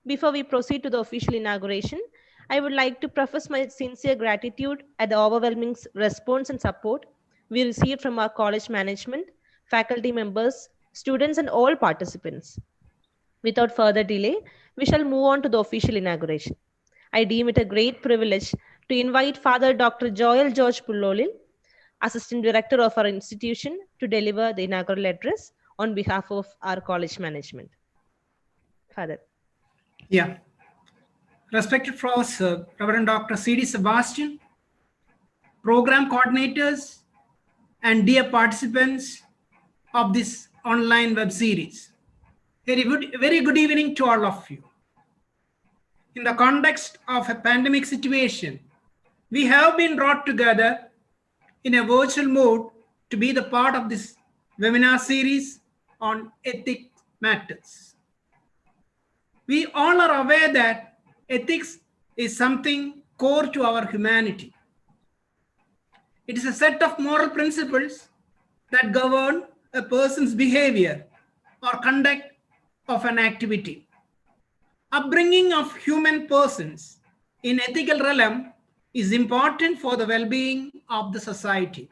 Before we proceed to the official inauguration, I would like to preface my sincere gratitude at the overwhelming response and support we received from our college management, faculty members, students, and all participants. Without further delay, we shall move on to the official inauguration. I deem it a great privilege to invite Father Dr. Joel George Pullolil, Assistant Director of our institution, to deliver the inaugural address on behalf of our college management. Father. Yeah. Respected Professor, Reverend Dr. C.D. Sebastian, program coordinators, and dear participants of this online web series. Very good evening to all of you. In the context of a pandemic situation, we have been brought together in a virtual mode to be the part of this webinar series on ethics matters. We all are aware that ethics is something core to our humanity. It is a set of moral principles that govern a person's behavior or conduct of an activity. Upbringing of human persons in ethical realm is important for the well-being of the society.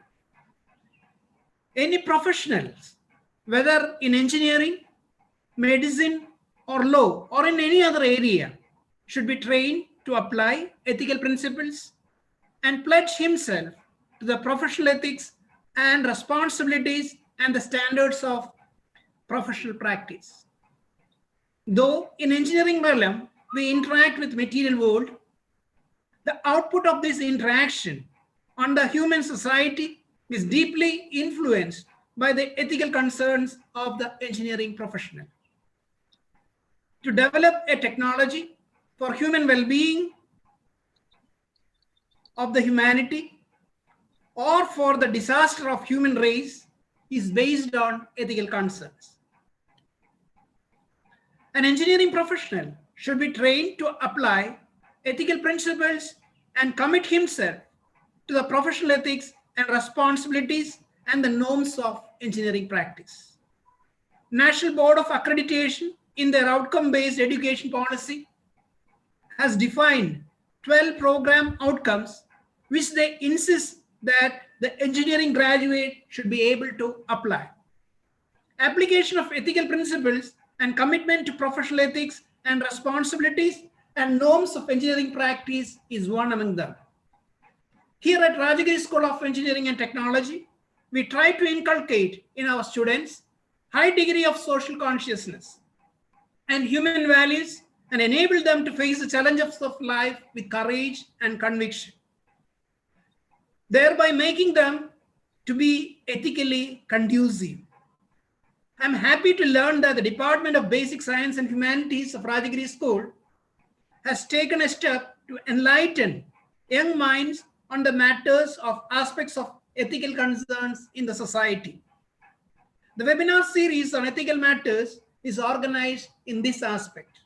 Any professionals, whether in engineering, medicine, or law, or in any other area, should be trained to apply ethical principles and pledge himself to the professional ethics and responsibilities and the standards of professional practice. Though in engineering realm, we interact with material world, the output of this interaction on the human society is deeply influenced by the ethical concerns of the engineering professional. To develop a technology for human well-being of the humanity or for the disaster of human race is based on ethical concerns. An engineering professional should be trained to apply ethical principles and commit himself to the professional ethics and responsibilities and the norms of engineering practice. National Board of Accreditation in their outcome-based education policy has defined 12 program outcomes which they insist that the engineering graduate should be able to apply. Application of ethical principles and commitment to professional ethics and responsibilities and norms of engineering practice is one among them. Here at Rajagiri School of Engineering and Technology, we try to inculcate in our students high degree of social consciousness and human values and enable them to face the challenges of life with courage and conviction, thereby making them to be ethically conducive. I'm happy to learn that the Department of Basic Science and Humanities of Rajagiri School has taken a step to enlighten young minds on the matters of aspects of ethical concerns in the society. The webinar series on ethical matters is organized in this aspect.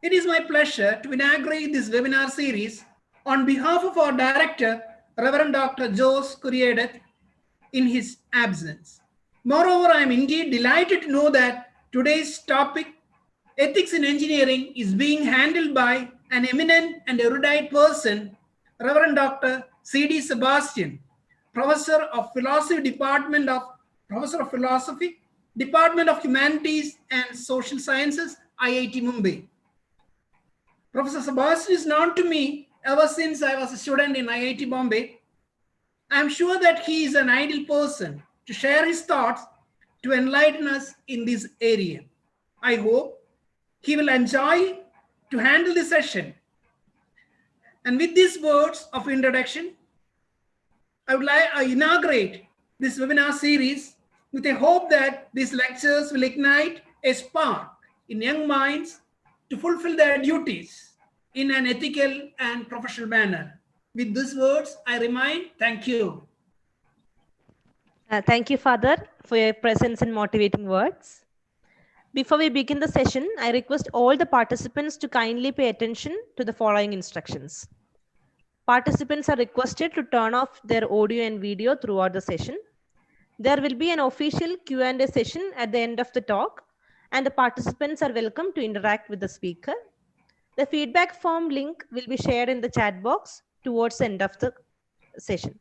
It is my pleasure to inaugurate this webinar series on behalf of our director, Reverend Dr. Jose Curiedet, in his absence. Moreover, I am indeed delighted to know that today's topic, ethics in engineering, is being handled by an eminent and erudite person, Reverend Dr. C.D. Sebastian, Professor of Philosophy, Department of Humanities and Social Sciences, IIT Mumbai. Professor Sebastian is known to me ever since I was a student in IIT Bombay. I am sure that he is an ideal person to share his thoughts to enlighten us in this area. I hope he will enjoy to handle the session. And with these words of introduction, I would like to inaugurate this webinar series with a hope that these lectures will ignite a spark in young minds to fulfill their duties in an ethical and professional manner. With these words, I remind, thank you. Thank you, Father, for your presence and motivating words. Before we begin the session, I request all the participants to kindly pay attention to the following instructions. Participants are requested to turn off their audio and video throughout the session. There will be an official Q&A session at the end of the talk, and the participants are welcome to interact with the speaker. The feedback form link will be shared in the chat box towards the end of the session.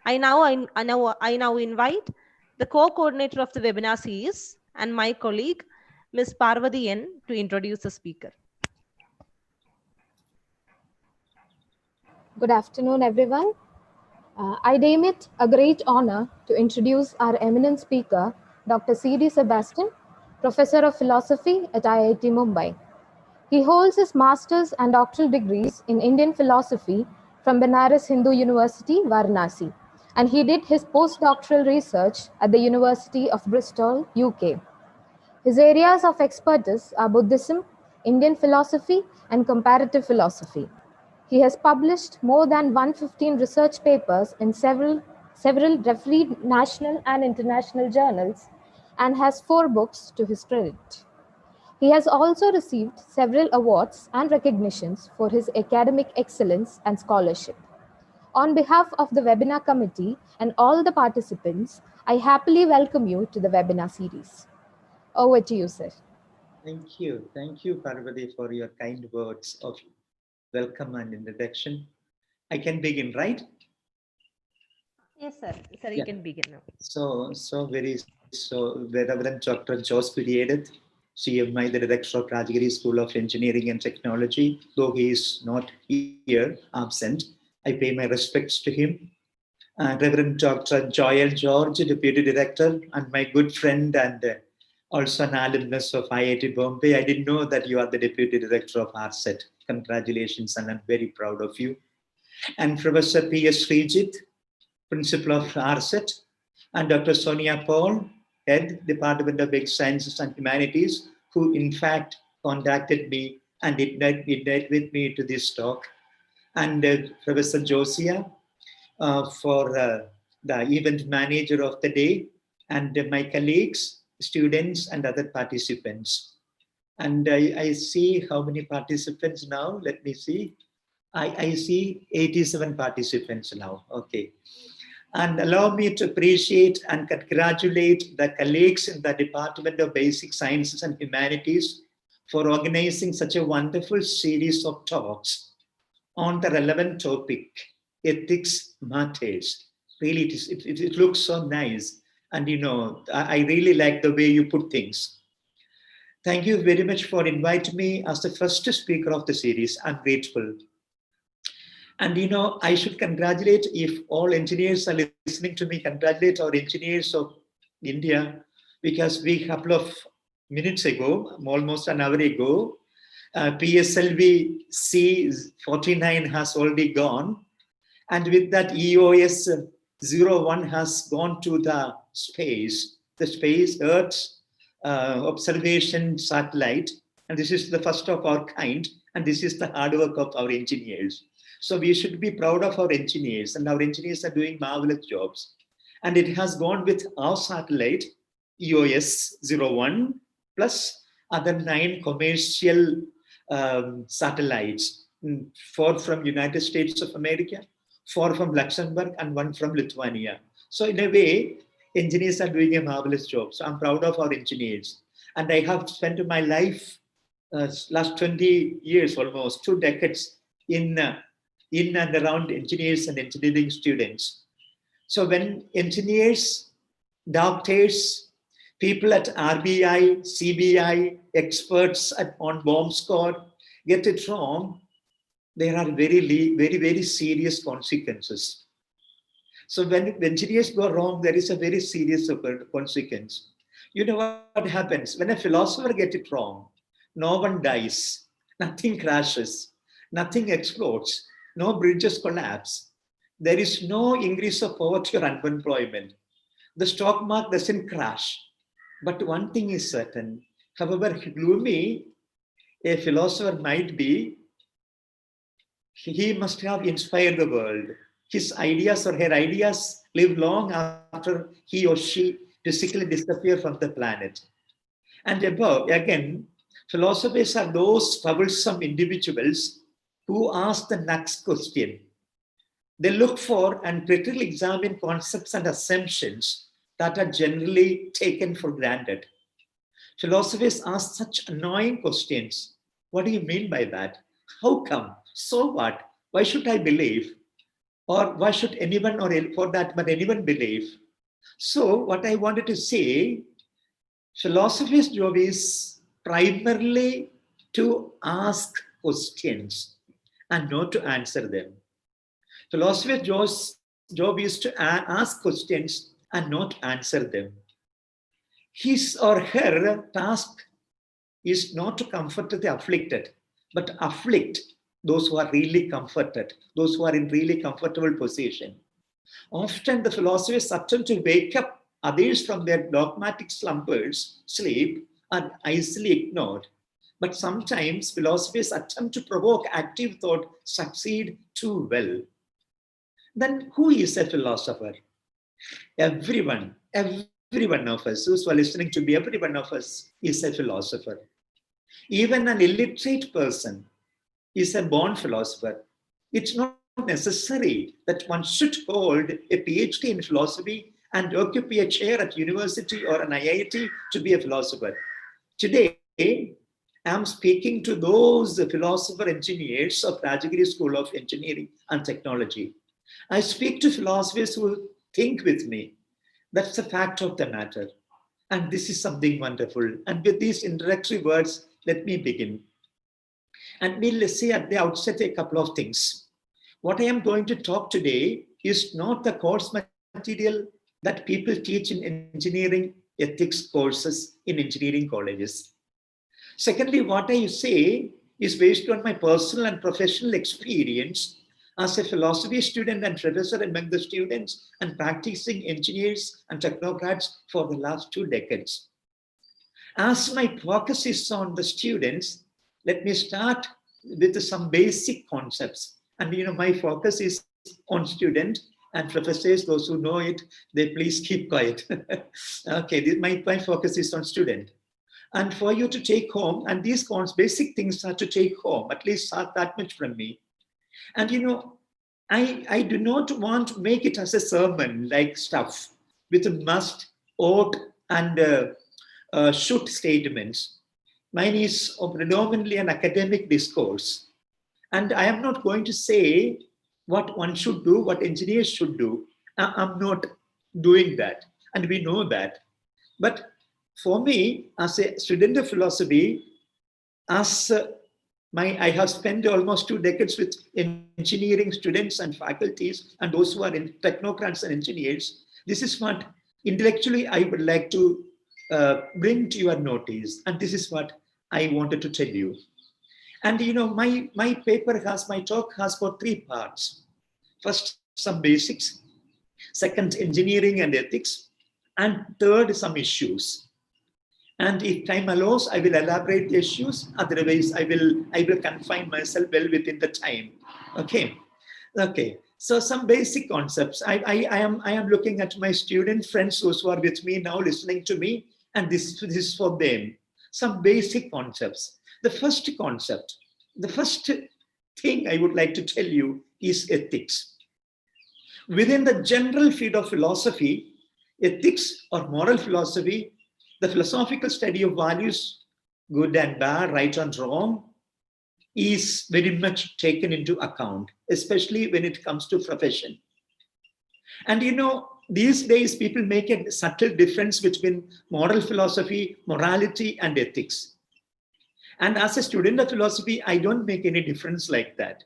I now invite the co-coordinator of the webinar series and my colleague, Ms. Parvati N, to introduce the speaker. Good afternoon, everyone. I deem it a great honor to introduce our eminent speaker, Dr. C.D. Sebastian, Professor of Philosophy at IIT Mumbai. He holds his master's and doctoral degrees in Indian philosophy from Banaras Hindu University, Varanasi, and he did his postdoctoral research at the University of Bristol, UK. His areas of expertise are Buddhism, Indian philosophy, and comparative philosophy. He has published more than 115 research papers in several refereed national and international journals and has 4 books to his credit. He has also received several awards and recognitions for his academic excellence and scholarship. On behalf of the webinar committee and all the participants, I happily welcome you to the webinar series. Over to you, sir. Thank you. Thank you, Parvati, for your kind words of welcome and introduction. I can begin, right? Yes, sir. Sir, you can begin now. So the Reverend Dr. Jose Piriadet, CMI, the Director of Rajagiri School of Engineering and Technology, though he is not here, absent, I pay my respects to him. Reverend Dr. Joel George, Deputy Director, and my good friend and also an alumnus of IIT Bombay. I didn't know that you are the Deputy Director of RSET. Congratulations, and I'm very proud of you. And Professor P.S. Srijit, Principal of RSET, and Dr. Sonia Paul, Head, Department of Basic Sciences and Humanities, who in fact contacted me and did with me to this talk. And Professor Josiah, for the event manager of the day, and my colleagues, students, and other participants. And I see how many participants now. Let me see. I see 87 participants now. Okay. And allow me to appreciate and congratulate the colleagues in the Department of Basic Sciences and Humanities for organizing such a wonderful series of talks on the relevant topic, ethics matters. Really, it looks so nice. And you know, I really like the way you put things. Thank you very much for inviting me as the first speaker of the series. I'm grateful. And you know, I should congratulate, if all engineers are listening to me, congratulate our engineers of India, because we a couple of minutes ago, almost an hour ago, PSLV C49 has already gone. And with that, EOS 01 has gone to the space Earth observation satellite. And this is the first of our kind. And this is the hard work of our engineers. So we should be proud of our engineers, and our engineers are doing marvelous jobs. And it has gone with our satellite, EOS 01, plus other 9 commercial satellites, 4 from United States of America, 4 from Luxembourg, and 1 from Lithuania. So in a way, engineers are doing a marvelous job. So I'm proud of our engineers. And I have spent my life, last 20 years, almost 2 decades, in and around engineers and engineering students. So when engineers, doctors, people at RBI, CBI, experts on bomb squad get it wrong, there are very serious consequences. So when engineers go wrong, there is a very serious consequence. You know what happens? When a philosopher gets it wrong, no one dies, nothing crashes, nothing explodes, no bridges collapse. There is no increase of poverty or unemployment. The stock market doesn't crash. But one thing is certain, however gloomy a philosopher might be, he must have inspired the world. His ideas or her ideas live long after he or she physically disappear from the planet. And above, again, philosophers are those troublesome individuals who ask the next question. They look for and critically examine concepts and assumptions that are generally taken for granted. Philosophers ask such annoying questions. What do you mean by that? How come? So what? Why should I believe? Or why should anyone, or for that, but anyone believe? So what I wanted to say, philosophy's job is primarily to ask questions and not to answer them. Philosophy's job is to ask questions and not answer them. His or her task is not to comfort the afflicted, but afflict those who are really comforted, those who are in really comfortable position. Often the philosophers attempt to wake up others from their dogmatic slumbers, sleep, and easily ignored. But sometimes philosophers attempt to provoke active thought, succeed too well. Then who is a philosopher? Every one of us who's listening to me, every one of us is a philosopher. Even an illiterate person is a born philosopher. It's not necessary that one should hold a PhD in philosophy and occupy a chair at university or an IIT to be a philosopher. Today, I'm speaking to those philosopher engineers of Rajagiri School of Engineering and Technology. I speak to philosophers who think with me. That's the fact of the matter. And this is something wonderful. And with these introductory words, let me begin. And we'll say at the outset a couple of things. What I am going to talk today is not the course material that people teach in engineering ethics courses in engineering colleges. Secondly, what I say is based on my personal and professional experience as a philosophy student and professor among the students and practicing engineers and technocrats for the last 2 decades. As my focus is on the students, let me start with some basic concepts. And my focus is on student and professors. Those who know it, they please keep quiet. Okay, my focus is on student. And for you to take home, and these basic things are to take home, at least that much from me. And I do not want to make it as a sermon like stuff with a must, ought, and should statements. Mine is predominantly an academic discourse. And I am not going to say what one should do, what engineers should do. I'm not doing that. And we know that. But for me, as a student of philosophy, I have spent almost 2 decades with engineering students and faculties and those who are in technocrats and engineers. This is what intellectually I would like to bring to your notice. And this is what I wanted to tell you. And my talk has got 3 parts. First, some basics. Second, engineering and ethics. And third, some issues. And if time allows, I will elaborate the issues. Otherwise, I will confine myself well within the time. Okay. So some basic concepts. I am looking at my student friends, those who are with me now, listening to me, and this is for them. Some basic concepts. The first concept, the first thing I would like to tell you is ethics. Within the general field of philosophy, ethics or moral philosophy, the philosophical study of values, good and bad, right and wrong, is very much taken into account, especially when it comes to profession. And these days people make a subtle difference between moral philosophy, morality, and ethics. And as a student of philosophy, I don't make any difference like that.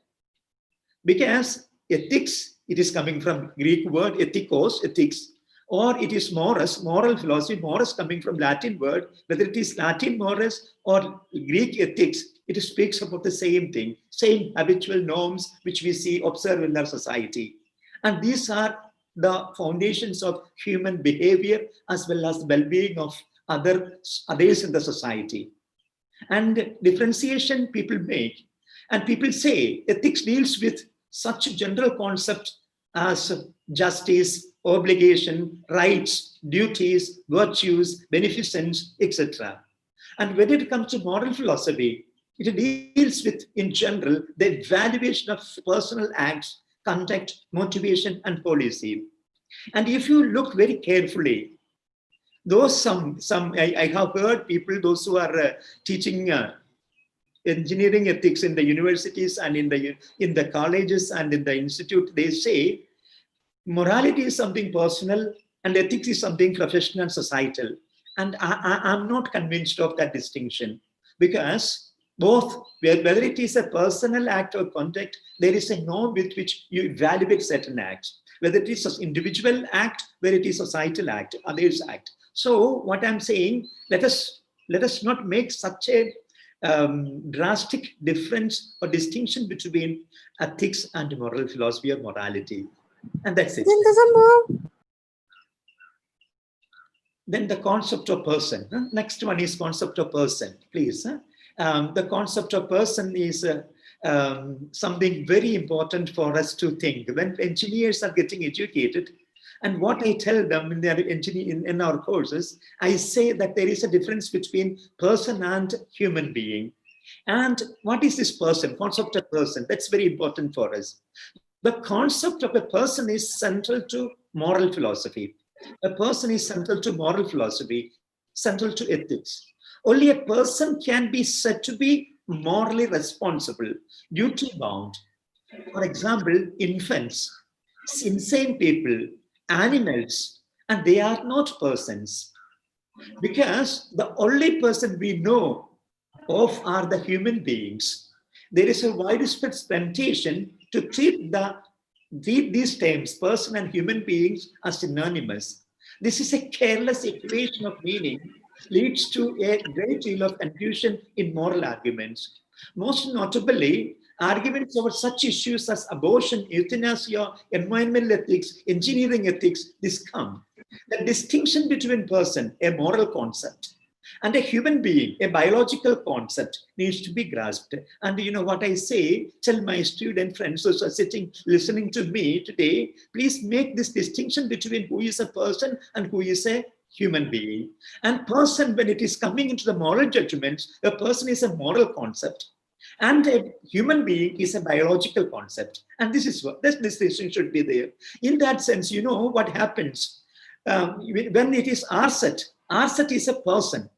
Because ethics, it is coming from Greek word ethikos, ethics, or it is morus, moral philosophy, morus coming from Latin word, whether it is Latin morus or Greek ethics, it speaks about the same thing, same habitual norms which we see observed in our society. And these are the foundations of human behavior as well as the well-being of others in the society. And differentiation people make, and people say ethics deals with such general concepts as justice, obligation, rights, duties, virtues, beneficence, etc. And when it comes to moral philosophy, it deals with, in general, the evaluation of personal acts, conduct, motivation, and policy. And if you look very carefully, Those I have heard people, those who are teaching engineering ethics in the universities and in the colleges and in the institute, they say morality is something personal and ethics is something professional and societal. And I'm not convinced of that distinction, because both, whether it is a personal act or conduct, there is a norm with which you evaluate certain acts. Whether it is an individual act, whether it is a societal act, others act. So what I'm saying, let us not make such a drastic difference or distinction between ethics and moral philosophy or morality. And that's it. Then the concept of person. Next one is concept of person, please. The concept of person is something very important for us to think. When engineers are getting educated, and what I tell them in our courses, I say that there is a difference between person and human being. And what is this person? Concept of person. That's very important for us. The concept of a person is central to moral philosophy. A person is central to moral philosophy, central to ethics. Only a person can be said to be morally responsible, duty-bound. For example, infants, insane people, animals, and they are not persons. Because the only person we know of are the human beings. There is a widespread temptation to treat these terms, person and human beings, as synonymous. This is a careless equation of meaning, leads to a great deal of confusion in moral arguments. Most notably, arguments over such issues as abortion, euthanasia, environmental ethics, engineering ethics, this come. The distinction between person, a moral concept, and a human being, a biological concept, needs to be grasped. And you know what I say, tell my student friends who are sitting, listening to me today, please make this distinction between who is a person and who is a human being. And person, when it is coming into the moral judgments, a person is a moral concept. And a human being is a biological concept. And this is what this distinction should be there. In that sense, you know what happens when it is RSET. RSET is a person.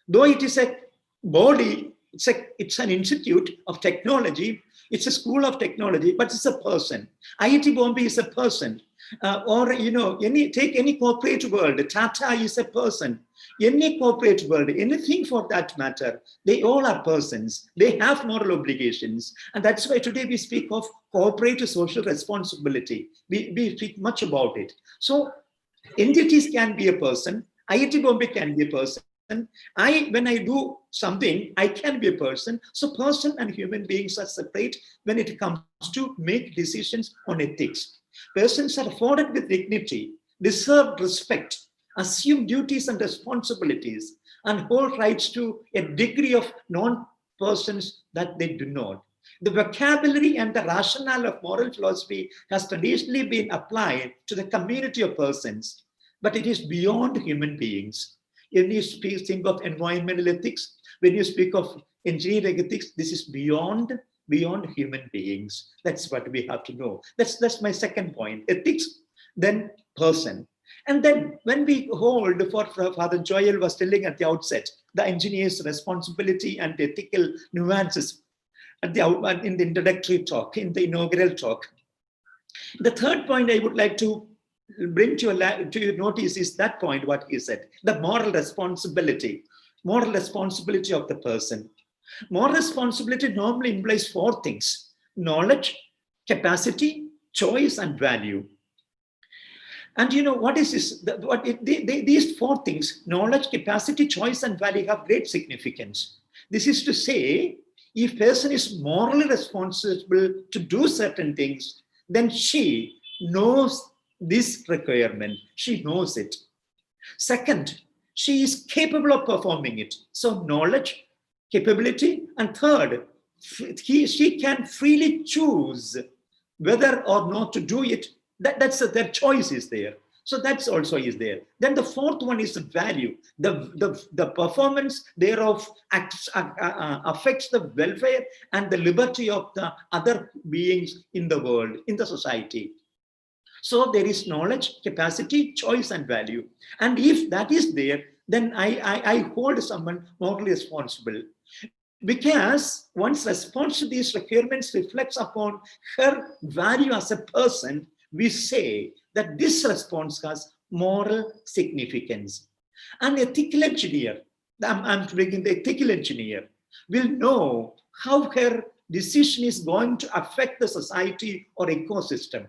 Though it is a body, it's an institute of technology, it's a school of technology, but it's a person. IIT Bombay is a person. Or, you know, take any corporate world, Tata is a person. Any corporate world, anything for that matter, they all are persons. They have moral obligations. And that's why today we speak of corporate social responsibility. We speak much about it. So entities can be a person. IIT Bombay can be a person. When I do something, I can be a person. So person and human beings are separate when it comes to make decisions on ethics. Persons are afforded with dignity, deserve respect, assume duties and responsibilities, and hold rights to a degree of non-persons that they do not. The vocabulary and the rationale of moral philosophy has traditionally been applied to the community of persons, but it is beyond human beings. When you think of environmental ethics, when you speak of engineering ethics, this is beyond human beings. That's what we have to know. That's my second point. Ethics, then person. And then when we hold, for Father Joel was telling at the outset, the engineer's responsibility and ethical nuances in the introductory talk, in the inaugural talk. The third point I would like to bring to your notice is that point, what he said, the moral responsibility of the person. Moral responsibility normally implies four things: knowledge, capacity, choice, and value. And you know, what is this? These four things, knowledge, capacity, choice, and value, have great significance. This is to say, if a person is morally responsible to do certain things, then she knows this requirement. She knows it. Second, she is capable of performing it. So knowledge, capability, and third, she can freely choose whether or not to do it. That's their choice is there. So that's also is there. Then the fourth one is the value. The performance thereof affects the welfare and the liberty of the other beings in the world, in the society. So there is knowledge, capacity, choice, and value. And if that is there, then I hold someone morally responsible. Because one's response to these requirements reflects upon her value as a person, we say that this response has moral significance. An ethical engineer, I'm bringing the ethical engineer, will know how her decision is going to affect the society or ecosystem.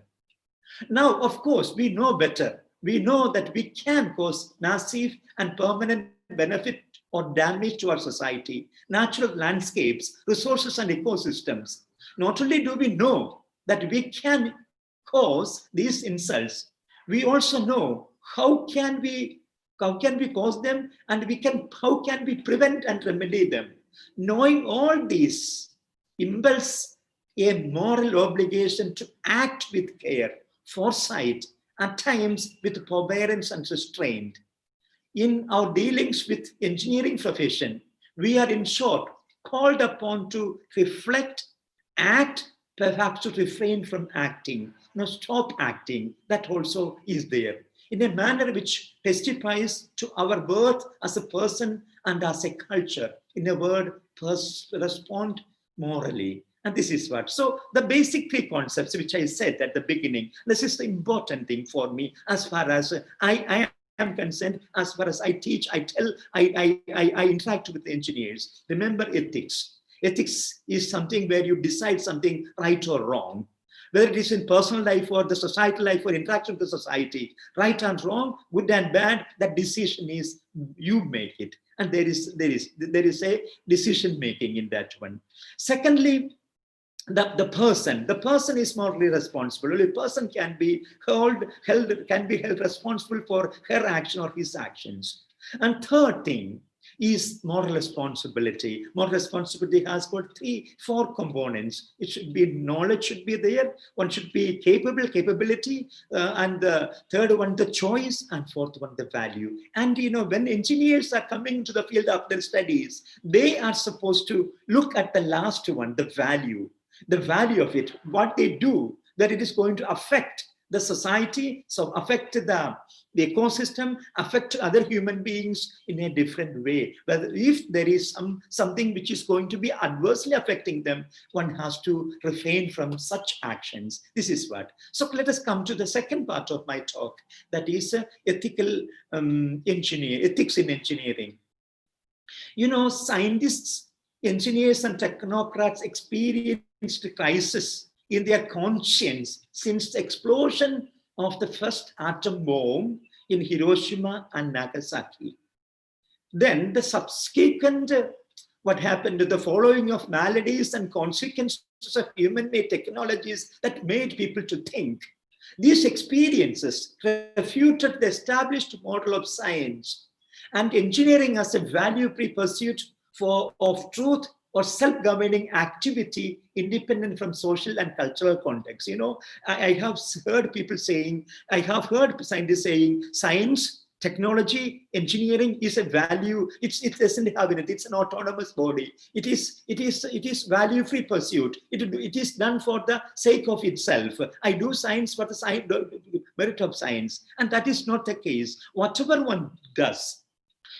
Now, of course, we know better. We know that we can cause massive and permanent benefit or damage to our society, natural landscapes, resources, and ecosystems. Not only do we know that we can cause these insults, we also know how can we cause them, and how can we prevent and remedy them. Knowing all these impels a moral obligation to act with care, foresight, at times with forbearance and restraint. In our dealings with engineering profession, we are in short called upon to reflect, act, perhaps to refrain from acting, stop acting. That also is there in a manner which testifies to our worth as a person and as a culture. In a word, respond morally. And this is what. So the basic three concepts which I said at the beginning, this is the important thing for me as far as I am concerned, as far as I teach, I tell, I interact with the engineers. Remember ethics. Ethics is something where you decide something right or wrong, whether it is in personal life or the societal life or interaction with the society, right and wrong, good and bad, that decision is, you make it. And there is a decision making in that one. Secondly, the person is morally responsible. Only person can be held responsible for her action or his actions. And third thing is moral responsibility. Moral responsibility has got four components. It should be knowledge should be there. One should be capability, and the third one, the choice, and fourth one, the value. And when engineers are coming to the field of their studies, they are supposed to look at the last one, the value of it, what they do, that it is going to affect the society, so affect the ecosystem, affect other human beings in a different way. Whether if there is something which is going to be adversely affecting them, one has to refrain from such actions. This is what. So let us come to the second part of my talk, that is ethics in engineering. Scientists, engineers, and technocrats experienced crisis in their conscience since the explosion of the first atom bomb in Hiroshima and Nagasaki. Then the subsequent, what happened to the following of maladies and consequences of human-made technologies that made people to think. These experiences refuted the established model of science and engineering as a value-free pursuit of truth or self-governing activity independent from social and cultural context. I have heard people saying, I have heard scientists saying, science, technology, engineering is a value. It doesn't have it. It's an autonomous body. It is value-free pursuit. It is done for the sake of itself. I do science for the merit of science, and that is not the case. Whatever one does,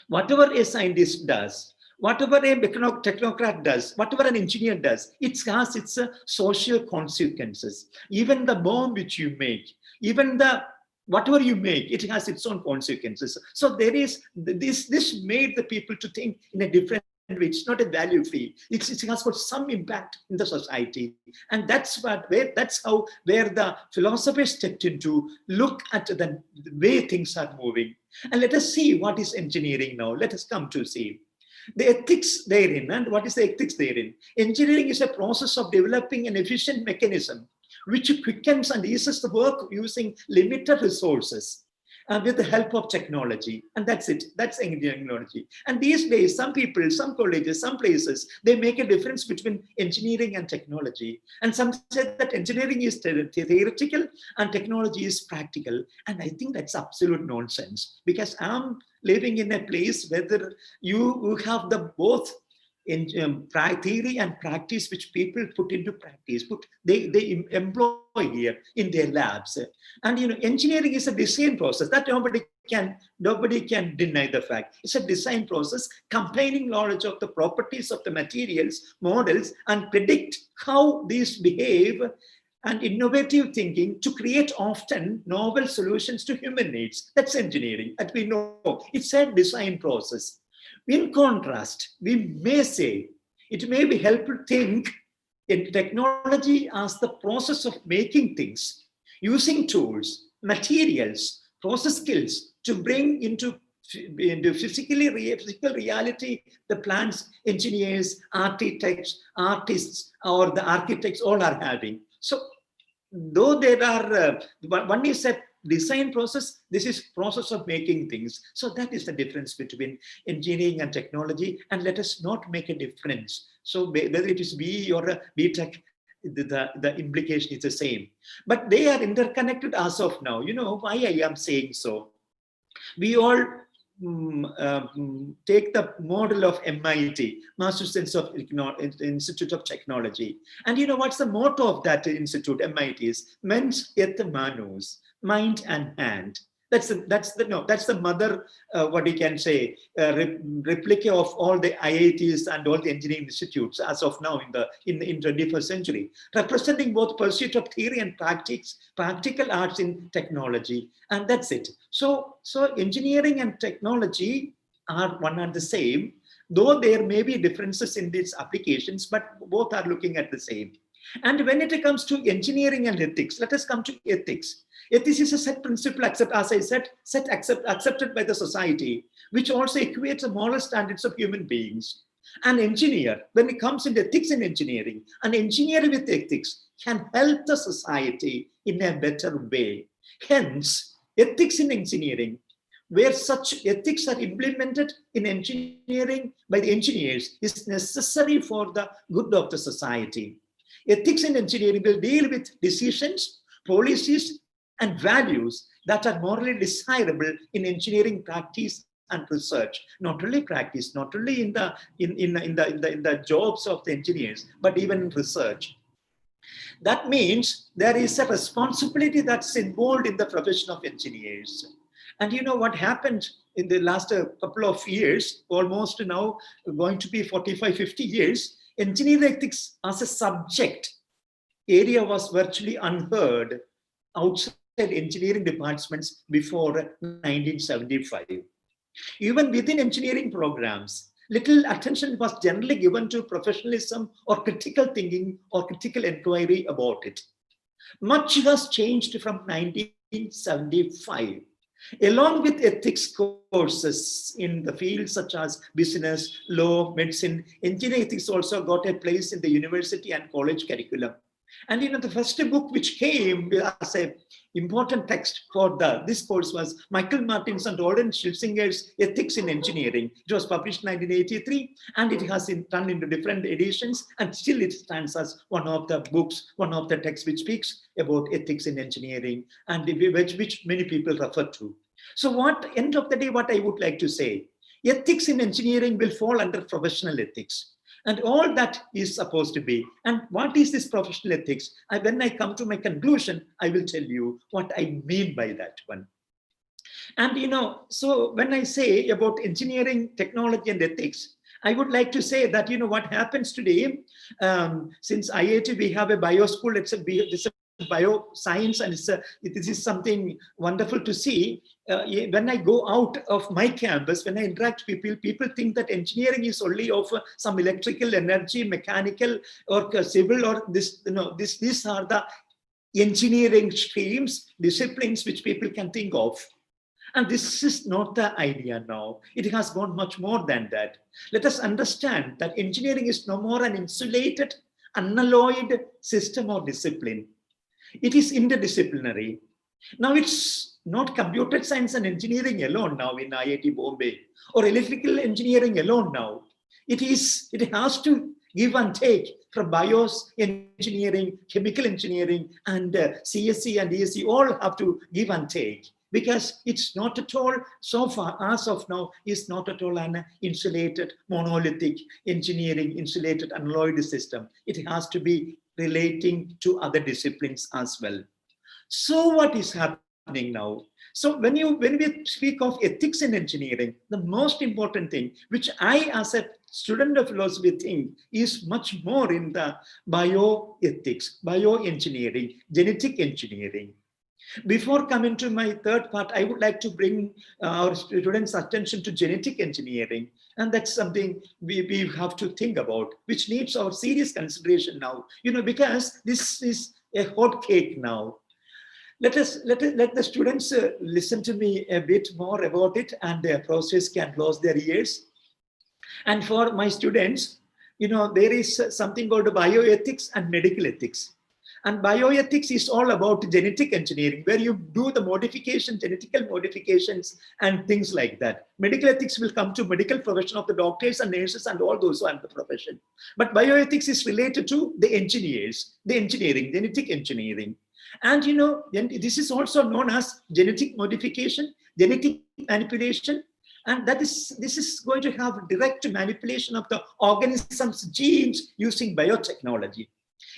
whatever a scientist does, whatever a technocrat does, whatever an engineer does, it has its social consequences. Even the bomb which you make, even whatever you make, it has its own consequences. So there is this made the people to think in a different way. It's not a value free. It has got some impact in the society, and that's where the philosophers stepped in to look at the way things are moving. And let us see what is engineering now. Let us come to see the ethics therein. And what is the ethics therein? Engineering is a process of developing an efficient mechanism which quickens and eases the work using limited resources and with the help of technology. And that's it. That's engineering technology. And these days, some people, some colleges, some places, they make a difference between engineering and technology. And some say that engineering is theoretical and technology is practical. And I think that's absolute nonsense, because I'm living in a place where you have the both in theory and practice which people put into practice, they employ here in their labs. And engineering is a design process that nobody can deny the fact. It's a design process combining knowledge of the properties of the materials, models, and predict how these behave, and innovative thinking to create often novel solutions to human needs. That's engineering, that we know. It's a design process. In contrast, we may say it may be helpful to think in technology as the process of making things, using tools, materials, process skills to bring into physical reality the plans engineers, architects, artists, or the architects all are having. So though there are, one is a design process, this is process of making things. So that is the difference between engineering and technology, and let us not make a difference. So whether it is B or a B Tech, the implication is the same. But they are interconnected as of now. Why I am saying so? We all take the model of MIT, Institute of Technology. And what's the motto of that institute, MIT, is Mens et Manus, mind and hand. That's the mother, what you can say, replica of all the IITs and all the engineering institutes as of now in 21st century, representing both pursuit of theory and practical arts in technology, and that's it. So engineering and technology are one and the same, though there may be differences in these applications, but both are looking at the same. And when it comes to engineering and ethics, let us come to ethics. Ethics is a set principle, accepted by the society, which also equates the moral standards of human beings. An engineer, when it comes to ethics in engineering, an engineer with ethics can help the society in a better way. Hence, ethics in engineering, where such ethics are implemented in engineering by the engineers, is necessary for the good of the society. Ethics in engineering will deal with decisions, policies, and values that are morally desirable in engineering practice and research. Not only practice, not only in the jobs of the engineers, but even in research. That means there is a responsibility that's involved in the profession of engineers. And what happened in the last couple of years, almost now going to be 45, 50 years, engineering ethics as a subject area was virtually unheard outside engineering departments before 1975. Even within engineering programs, little attention was generally given to professionalism or critical thinking or critical inquiry about it. Much has changed from 1975. Along with ethics courses in the fields such as business, law, medicine, engineering ethics also got a place in the university and college curriculum. And the first book which came as an important text for this course was Michael Martin's and Roland Schilsinger's Ethics in Engineering. It was published in 1983, and it has been done into different editions, and still it stands as one of the books, one of the texts which speaks about ethics in engineering, and which many people refer to. So end of the day, what I would like to say, ethics in engineering will fall under professional ethics. And all that is supposed to be. And what is this professional ethics? When I come to my conclusion, I will tell you what I mean by that one. And so when I say about engineering, technology, and ethics, I would like to say that what happens today, since IIT we have a bio school, it's a bioscience, and this is something wonderful to see. When I go out of my campus, when I interact with people think that engineering is only of some electrical, energy, mechanical, or civil, or this. These are the engineering streams, disciplines which people can think of. And this is not the idea now. It has gone much more than that. Let us understand that engineering is no more an insulated, unalloyed system or discipline. It is interdisciplinary. Now it's not computer science and engineering alone now in IIT Bombay, or electrical engineering alone now. It has to give and take from bios engineering, chemical engineering, and CSE and ESE all have to give and take. because it's not at all, so far as of now, is not at all an insulated, monolithic engineering, insulated unalloyed system. It has to be relating to other disciplines as well. So what is happening now? So when we speak of ethics in engineering, the most important thing, which I as a student of philosophy think is much more in the bioethics, bioengineering, genetic engineering. Before coming to my third part, I would like to bring our students' attention to genetic engineering. And that's something we have to think about, which needs our serious consideration now, because this is a hot cake now. Let the students listen to me a bit more about it, and the process can close their ears. And for my students, there is something called bioethics and medical ethics. And bioethics is all about genetic engineering, where you do the modification, genetical modifications and things like that. Medical ethics will come to medical profession of the doctors and nurses and all those who are in the profession. But bioethics is related to the engineers, the engineering, genetic engineering. And this is also known as genetic modification, genetic manipulation. And this is going to have direct manipulation of the organism's genes using biotechnology.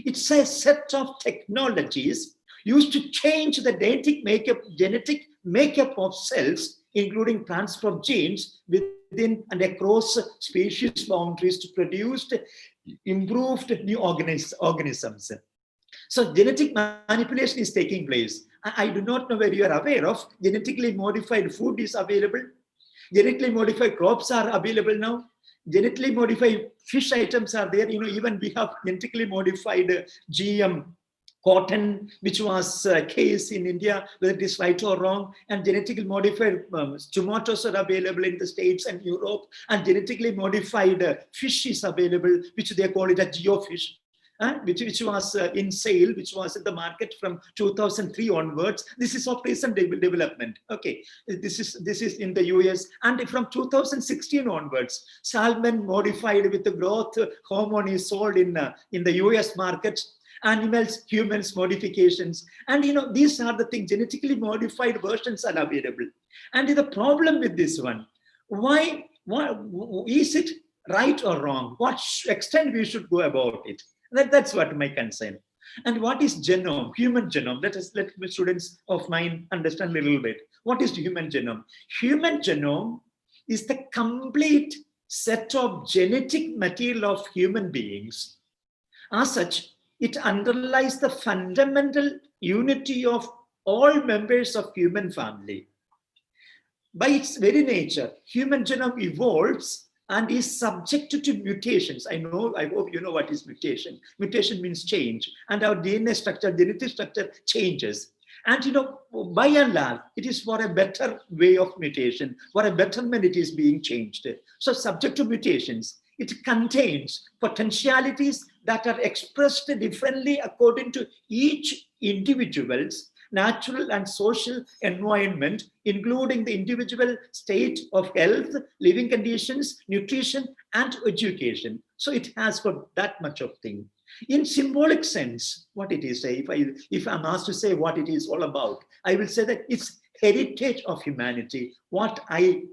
It's a set of technologies used to change the genetic makeup of cells, including transfer of genes within and across species boundaries to produce improved new organisms. So genetic manipulation is taking place. I do not know whether you are aware of genetically modified food is available. Genetically modified crops are available now. Genetically modified fish items are there. Even we have genetically modified GM cotton, which was a case in India, whether it is right or wrong. And genetically modified tomatoes are available in the States and Europe. And genetically modified fish is available, which they call it a geofish. Which was in sale, which was in the market from 2003 onwards. This is of recent development. Okay, this is in the US, and from 2016 onwards, salmon modified with the growth hormone is sold in the US market. Animals, humans modifications, and these are the things. Genetically modified versions are available. And the problem with this one, why is it right or wrong? What extent we should go about it? That's what my concern. And what is genome, human genome? Let the students of mine understand a little bit. What is the human genome? Human genome is the complete set of genetic material of human beings. As such, it underlies the fundamental unity of all members of human family. By its very nature, human genome evolves and is subjected to mutations. I hope you know what is mutation. Mutation means change, and our DNA structure, genetic structure changes. And by and large, it is for a better way of mutation, for a betterment it is being changed. So subject to mutations, it contains potentialities that are expressed differently according to each individual's natural and social environment, including the individual state of health, living conditions, nutrition, and education. So it has got that much of thing. In symbolic sense, what it is, if I'm asked to say what it is all about, I will say that it's heritage of humanity, what I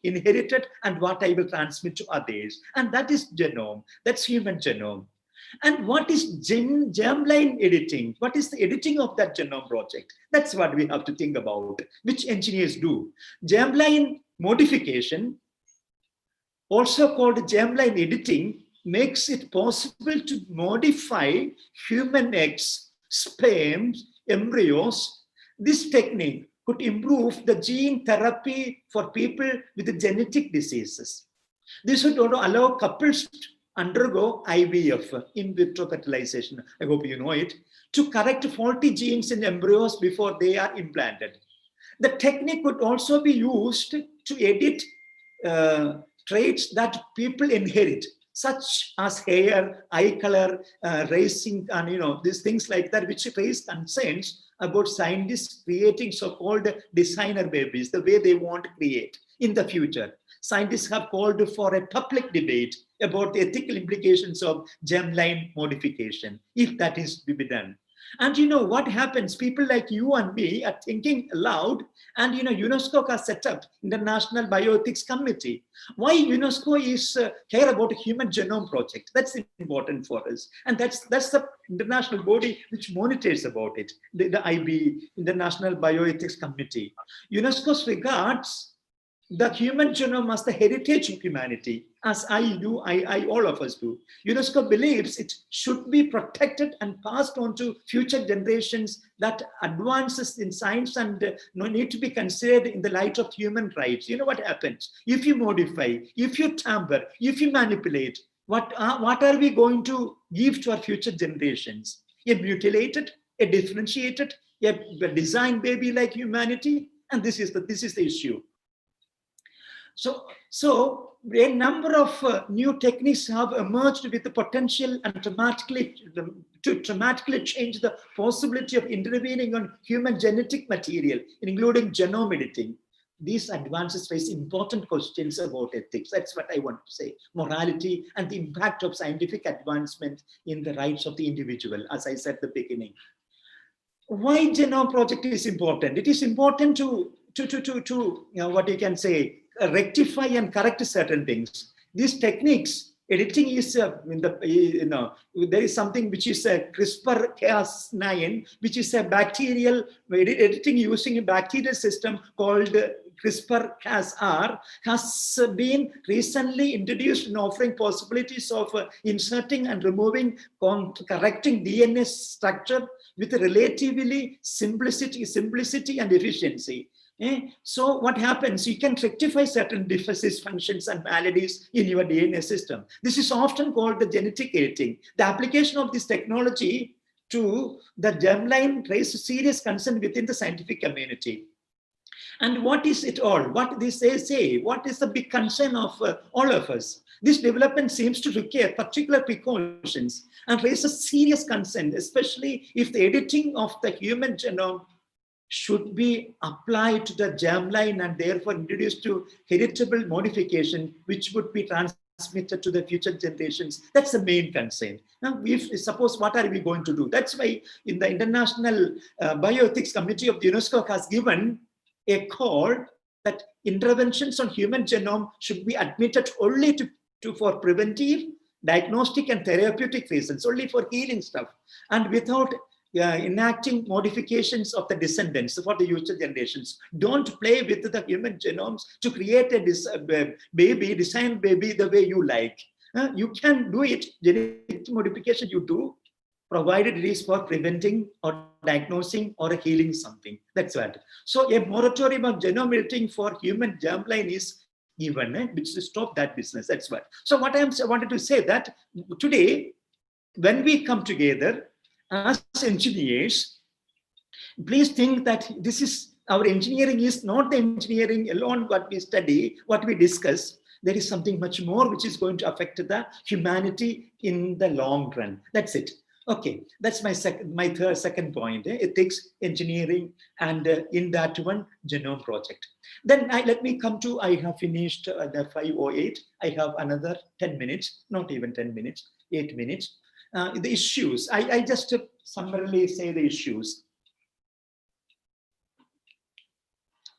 inherited and what I will transmit to others. And that is genome, that's human genome. And what is germline editing? What is the editing of that genome project? That's what we have to think about, which engineers do. Germline modification, also called germline editing, makes it possible to modify human eggs, sperms, embryos. This technique could improve the gene therapy for people with genetic diseases. This would allow couples to undergo IVF, in vitro fertilization, I hope you know it, to correct faulty genes in embryos before they are implanted. The technique could also be used to edit traits that people inherit, such as hair, eye color, racing, and these things like that, which raise concerns about scientists creating so-called designer babies, the way they want to create in the future. Scientists have called for a public debate about the ethical implications of germline modification, if that is to be done. And you know what happens? People like you and me are thinking aloud, and you know UNESCO has set up International Bioethics Committee. Why UNESCO is care about a human genome project? That's important for us, and that's the international body which monitors about it. The IB, International Bioethics Committee. UNESCO regards the human genome as the heritage of humanity, as I do, all of us do. UNESCO believes it should be protected and passed on to future generations, that advances in science and need to be considered in the light of human rights. You know what happens? If you modify, if you tamper, if you manipulate, what are we going to give to our future generations? A mutilated, a differentiated, a designed baby like humanity? And this is the issue. So a number of new techniques have emerged with the potential and dramatically change the possibility of intervening on human genetic material, including genome editing. These advances raise important questions about ethics. That's what I want to say. Morality and the impact of scientific advancement in the rights of the individual, as I said at the beginning. Why Genome Project is important? It is important to what you can say, rectify and correct certain things. These techniques, editing is there is something which is a CRISPR-Cas9, which is a bacterial editing using a bacterial system called CRISPR-Cas9, has been recently introduced in offering possibilities of inserting and removing, correcting DNA structure with relatively simplicity and efficiency. So what happens? You can rectify certain dysfunctions and maladies in your DNA system. This is often called the genetic editing. The application of this technology to the germline raises serious concern within the scientific community. And what is it all? What they say? What is the big concern of all of us? This development seems to require particular precautions and raises serious concern, especially if the editing of the human genome should be applied to the germline and therefore introduced to heritable modification, which would be transmitted to the future generations. That's the main concern. Now, suppose what are we going to do? That's why in the International Bioethics Committee of the UNESCO has given a call that interventions on human genome should be admitted only for preventive, diagnostic and therapeutic reasons, only for healing stuff, and without enacting modifications of the descendants for the future generations. Don't play with the human genomes to create a designed baby the way you like. You can do it, genetic modification you do, provided it is for preventing or diagnosing or healing something. That's what. So a moratorium of genome editing for human germline is given, which to stop that business. That's what. So what I wanted to say that today, when we come together as engineers, please think that this is our engineering is not the engineering alone what we study, what we discuss. There is something much more which is going to affect the humanity in the long run. That's it. Okay, that's my second point, ethics, engineering, and in that one, Genome Project. Then let me come to, I have finished the 5:08. I have another 10 minutes, not even 10 minutes, 8 minutes. The issues, I just summarily say the issues.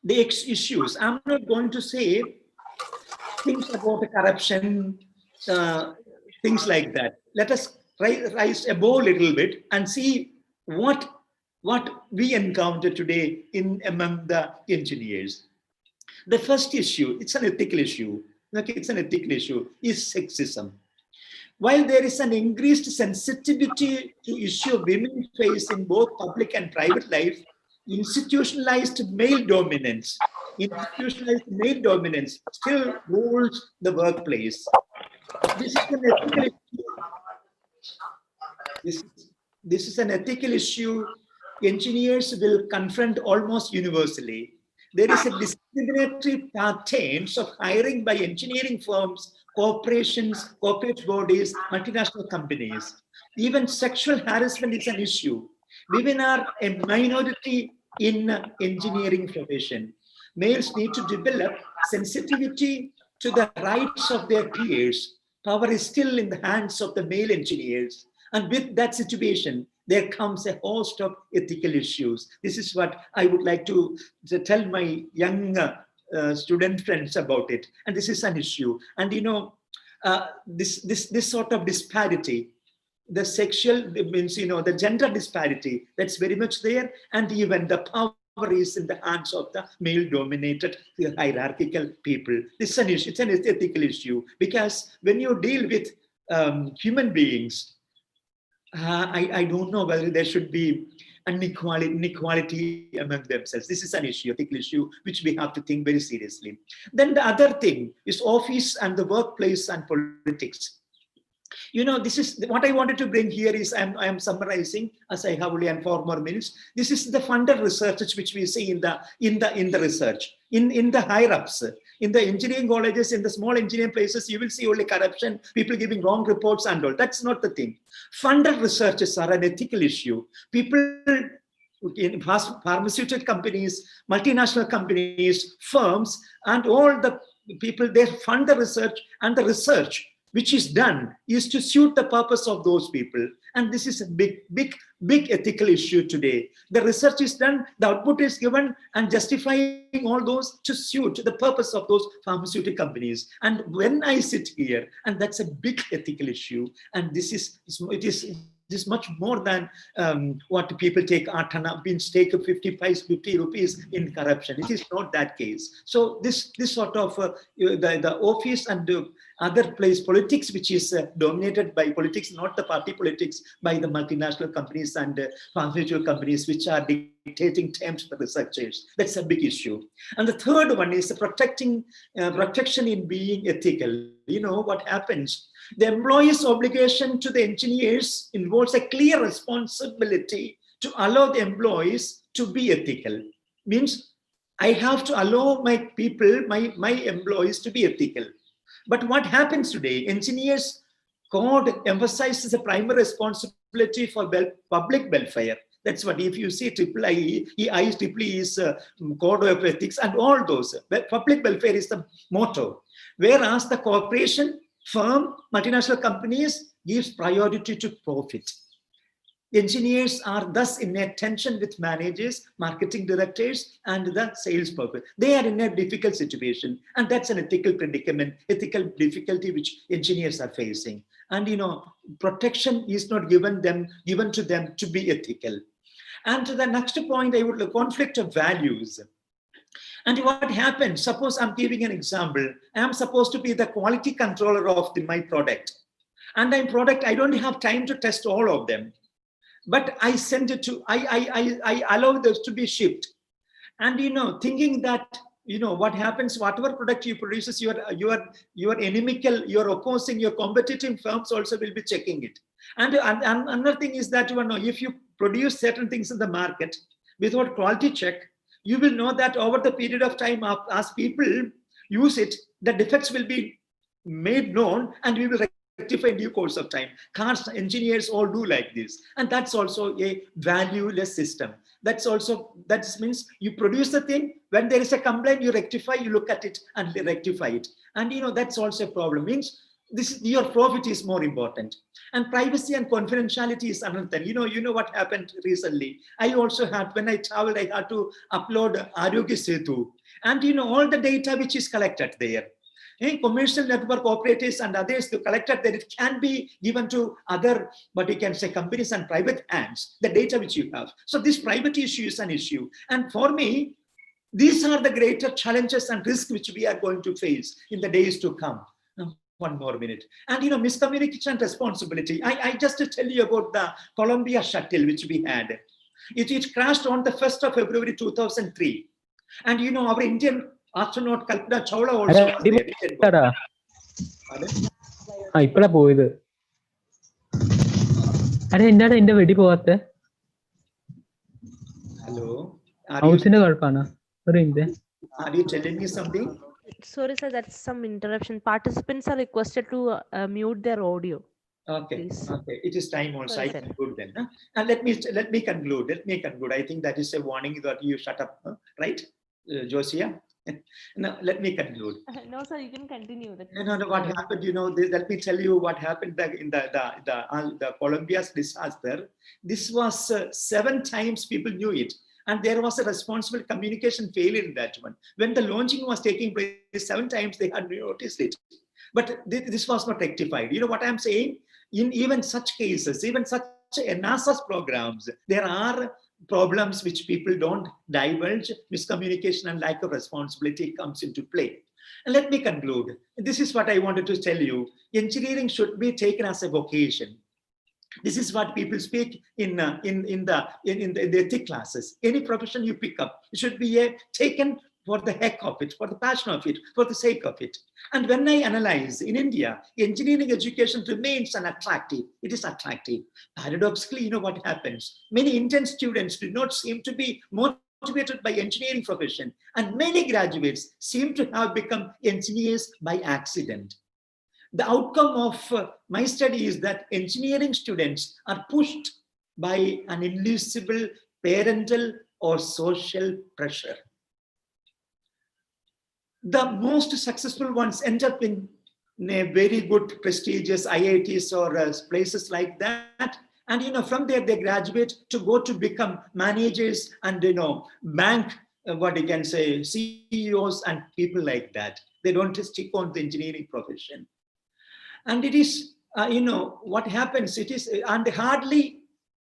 The issues, I'm not going to say things about the corruption, things like that. Let us rise above a little bit and see what we encounter today among the engineers. The first issue, it's an ethical issue. Okay, it's an ethical issue, is sexism. While there is an increased sensitivity to issue women face in both public and private life, institutionalized male dominance still rules the workplace. This is an ethical issue. This is an ethical issue engineers will confront almost universally. There is a discriminatory patterns of hiring by engineering firms, corporations, corporate bodies, multinational companies. Even sexual harassment is an issue. Women are a minority in engineering profession. Males need to develop sensitivity to the rights of their peers. Power is still in the hands of the male engineers. And with that situation, there comes a host of ethical issues. This is what I would like to tell my young student friends about it. And this is an issue. And this sort of disparity, the sexual means, the gender disparity, that's very much there. And even the power is in the hands of the male-dominated hierarchical people. This is an issue. It's an ethical issue, because when you deal with human beings, I don't know whether there should be inequality among themselves. This is an issue, ethical issue, which we have to think very seriously. Then the other thing is office and the workplace and politics. This is what I wanted to bring here is I am summarizing, as I have only 4 more minutes. This is the funded research which we see in the research, in the higher ups, in the engineering colleges, in the small engineering places. You will see only corruption, people giving wrong reports and all. That's not the thing. Funded researches are an ethical issue. People in pharmaceutical companies, multinational companies, firms, and all the people, they fund the research, and the research which is done is to suit the purpose of those people. And this is a big ethical issue today. The research is done, the output is given, and justifying all those to suit the purpose of those pharmaceutical companies. And when I sit here, and that's a big ethical issue, and this is much more than what people take beans take 50 rupees in corruption. It is not that case. So this sort of the office and other place politics, which is dominated by politics, not the party politics, by the multinational companies and pharmaceutical companies, which are dictating terms for researchers. That's a big issue. And the third one is the protection in being ethical. What happens? The employee's obligation to the engineers involves a clear responsibility to allow the employees to be ethical. Means I have to allow my people, my employees to be ethical. But what happens today? Engineers code emphasizes the primary responsibility for public welfare. That's what, if you see IEEE is code of ethics and all those. Public welfare is the motto. Whereas the corporation, firm, multinational companies gives priority to profit. Engineers are thus in a tension with managers, marketing directors, and the sales people. They are in a difficult situation, and that's an ethical predicament, ethical difficulty which engineers are facing. And protection is not given to them to be ethical. And to the next point, I would look conflict of values. And what happens? Suppose I'm giving an example. I am supposed to be the quality controller of my product. And I don't have time to test all of them. But I send it to, I allow those to be shipped. And thinking that, what happens, whatever product you produce, your inimical, you're opposing, your competitive firms also will be checking it. And another thing is that, if you produce certain things in the market without quality check, you will know that over the period of time, as people use it, the defects will be made known, and we will rectify in due course of time. Cars, engineers all do like this. And that's also a valueless system. That means you produce the thing, when there is a complaint, you rectify, you look at it and rectify it. And that's also a problem. Means your profit is more important. And privacy and confidentiality is another thing. You know what happened recently. I also had, when I traveled, I had to upload Arogya Setu. And all the data which is collected there. Commercial network operators and others to collect that it can be given to other, but you can say companies and private hands, the data which you have. So this private issue is an issue. And for me, these are the greater challenges and risks which we are going to face in the days to come. One more minute. And miscommunication and responsibility. I just tell you about the Columbia shuttle which we had. It crashed on the 1st of February 2003. And our Indian astronaut Kalpana Chawla also was there. ഇപ്പഴാ പോയത്. എന്താണ് എന്റെ വെടി പോവാത്ത? Hello. ഹൗസിന്റെ കുഴപ്പമാണോ? Are you telling me something? Sorry, sir, that's some interruption. Participants are requested to mute their audio. Okay. Please. Okay. It is time also. Sorry, I conclude then. Huh? And let me conclude. I think that is a warning that you shut up, right, Josiah? Now, let me conclude. No, sir, you can continue. No. What happened? Let me tell you what happened in the Columbia's disaster. This was 7 times people knew it, and there was a responsible communication failure in that one. When the launching was taking place, 7 times they had noticed it, but this was not rectified. You know what I'm saying? In even such cases, even such NASA's programs, there are problems which people don't divulge. Miscommunication and lack of responsibility comes into play. And let me conclude. This is what I wanted to tell you. Engineering should be taken as a vocation. This is what people speak in the ethic classes. Any profession you pick up, it should be taken for the heck of it, for the passion of it, for the sake of it. And when I analyze in India, engineering education remains unattractive. It is attractive. Paradoxically, you know what happens? Many Indian students do not seem to be motivated by engineering profession, and many graduates seem to have become engineers by accident. The outcome of my study is that engineering students are pushed by an invisible parental or social pressure. The most successful ones end up in a very good, prestigious IITs or places like that. And from there they graduate to go to become managers and bank, what you can say, CEOs and people like that. They don't stick on the engineering profession. And it is, what happens, it is, and hardly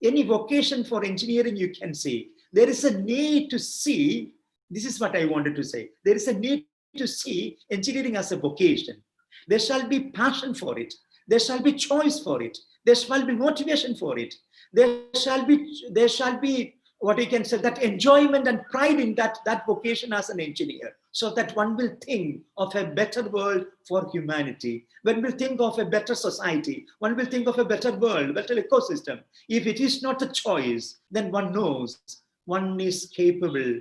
any vocation for engineering you can see. There is a need to see, this is what I wanted to say, there is a need to see engineering as a vocation. There shall be passion for it. There shall be choice for it. There shall be motivation for it. There shall be what you can say, that enjoyment and pride in that vocation as an engineer, so that one will think of a better world for humanity. One will think of a better society. One will think of a better world, better ecosystem. If it is not a choice, then one knows one is capable.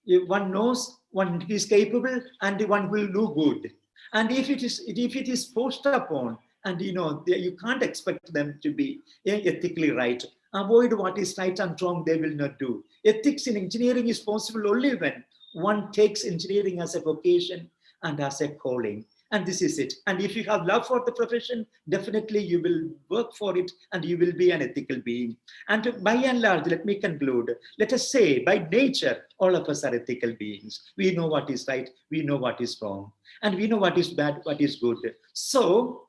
If one knows one is capable and one will do good. And if it is forced upon, and you can't expect them to be ethically right. Avoid what is right and wrong, they will not do. Ethics in engineering is possible only when one takes engineering as a vocation and as a calling. And this is it. And if you have love for the profession, definitely you will work for it and you will be an ethical being. And by and large, let me conclude. Let us say, by nature, all of us are ethical beings. We know what is right, we know what is wrong, and we know what is bad, what is good. So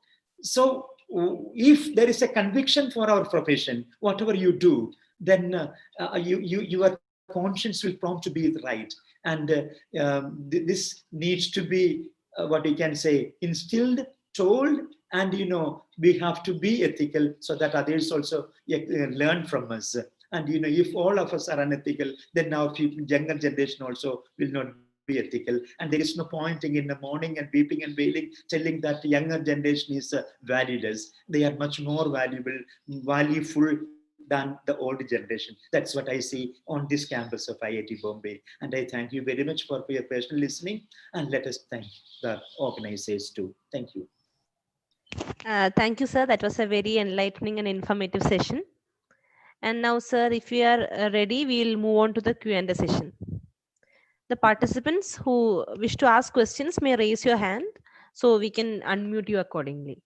if there is a conviction for our profession, whatever you do, then your conscience will prompt to be right. And this needs to be, what you can say, instilled, told, and we have to be ethical so that others also learn from us. And if all of us are unethical, then our younger generation also will not be ethical. And there is no pointing in the morning and weeping and wailing, telling that the younger generation is valueless. They are much more valuable than the old generation. That's what I see on this campus of IIT Bombay. And I thank you very much for your patient listening. And let us thank the organizers too. Thank you. Thank you, sir. That was a very enlightening and informative session. And now, sir, if you are ready, we will move on to the Q&A session. The participants who wish to ask questions may raise your hand so we can unmute you accordingly.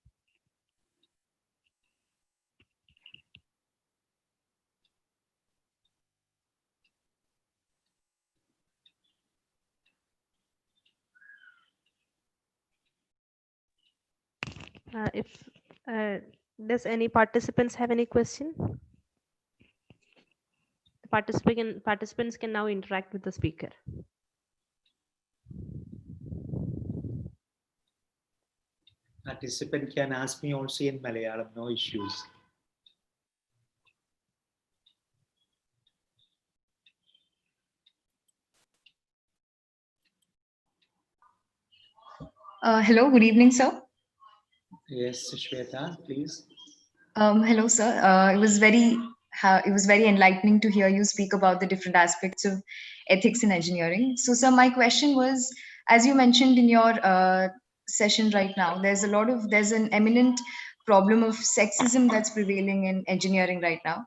If does any participants have any question? The participants can now interact with the speaker. Participant can ask me also in Malayalam, no issues. Hello, good evening, sir. Yes, Shweta, please. Hello, sir. It was very enlightening to hear you speak about the different aspects of ethics in engineering. So, sir, my question was, as you mentioned in your session right now, there's an eminent problem of sexism that's prevailing in engineering right now.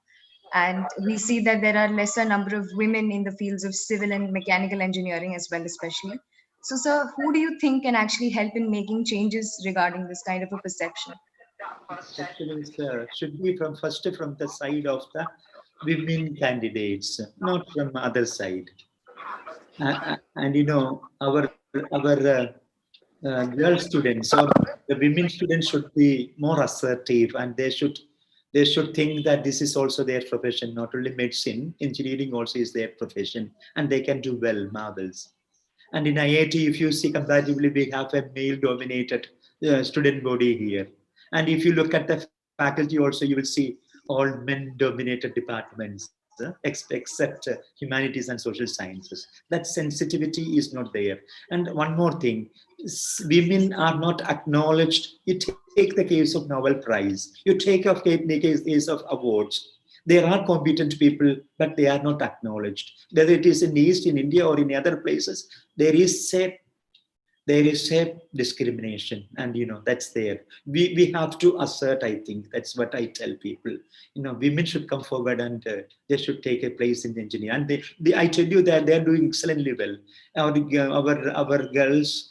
And we see that there are lesser number of women in the fields of civil and mechanical engineering as well, especially. So, sir, who do you think can actually help in making changes regarding this kind of a perception? Actually, should be from the side of the women candidates, not from other side. And you know, our girl students or the women students should be more assertive, and they should think that this is also their profession, not only medicine, engineering also is their profession, and they can do well, marvels. And in IIT, if you see comparatively, we have a male-dominated student body here. And if you look at the faculty also, you will see all men-dominated departments, except humanities and social sciences. That sensitivity is not there. And one more thing, women are not acknowledged. You take the case of Nobel Prize, you take the case of awards. There are competent people, but they are not acknowledged. Whether it is in East, in India, or in other places, there is a discrimination, and you know that's there. We have to assert. I think that's what I tell people. You know, women should come forward, and they should take a place in the engineering. And I tell you that they are doing excellently well. Our girls,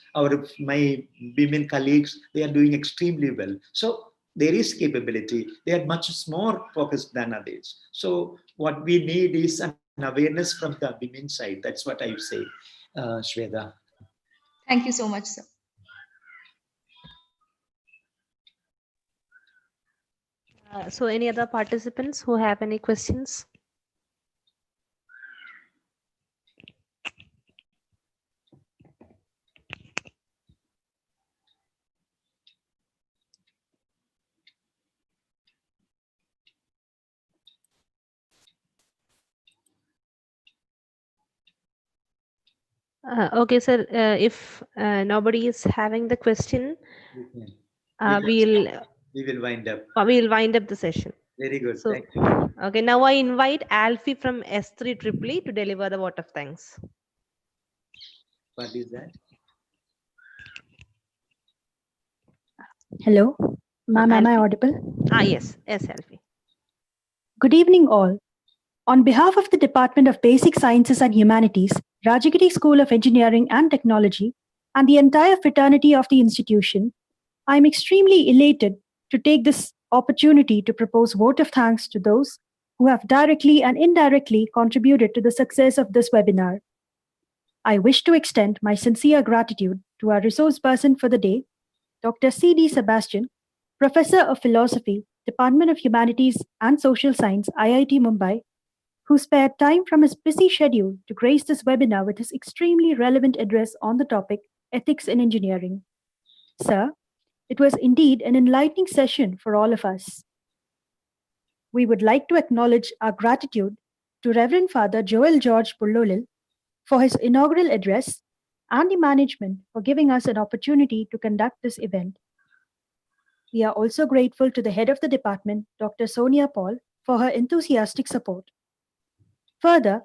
my women colleagues, they are doing extremely well. So there is capability. They are much more focused than others. So what we need is an awareness from the women's side. That's what I say, Shweta. Thank you so much, sir. So any other participants who have any questions? Okay, sir. If nobody is having the question, we'll wind up. We'll wind up the session. Very good. So, thank you. Okay, now I invite Alfie from S3EE to deliver the vote of thanks. What is that? Hello, ma'am, am I Alfie? audible? Yes, Alfie. Good evening, all. On behalf of the Department of Basic Sciences and Humanities, Rajagiri School of Engineering and Technology, and the entire fraternity of the institution, I am extremely elated to take this opportunity to propose vote of thanks to those who have directly and indirectly contributed to the success of this webinar. I wish to extend my sincere gratitude to our resource person for the day, Dr. C.D. Sebastian, Professor of Philosophy, Department of Humanities and Social Science, IIT Mumbai, who spared time from his busy schedule to grace this webinar with his extremely relevant address on the topic Ethics in Engineering. Sir, it was indeed an enlightening session for all of us. We would like to acknowledge our gratitude to Reverend Father Joel George Pullolil for his inaugural address and the management for giving us an opportunity to conduct this event. We are also grateful to the head of the department, Dr. Sonia Paul, for her enthusiastic support. Further,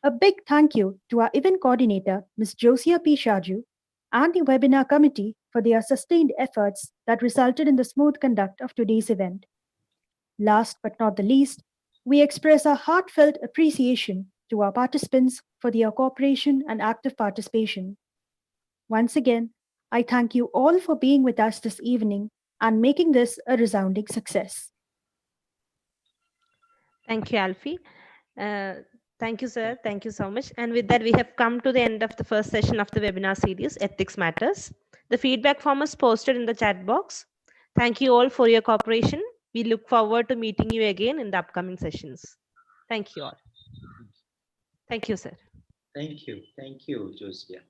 a big thank you to our event coordinator, Ms. Josia P. Shaju, and the webinar committee for their sustained efforts that resulted in the smooth conduct of today's event. Last but not the least, we express our heartfelt appreciation to our participants for their cooperation and active participation. Once again, I thank you all for being with us this evening and making this a resounding success. Thank you, Alfie. Thank you, sir. Thank you so much. And with that, we have come to the end of the first session of the webinar series, Ethics Matters. The feedback form is posted in the chat box. Thank you all for your cooperation. We look forward to meeting you again in the upcoming sessions. Thank you all. Thank you, sir. Thank you, Josia.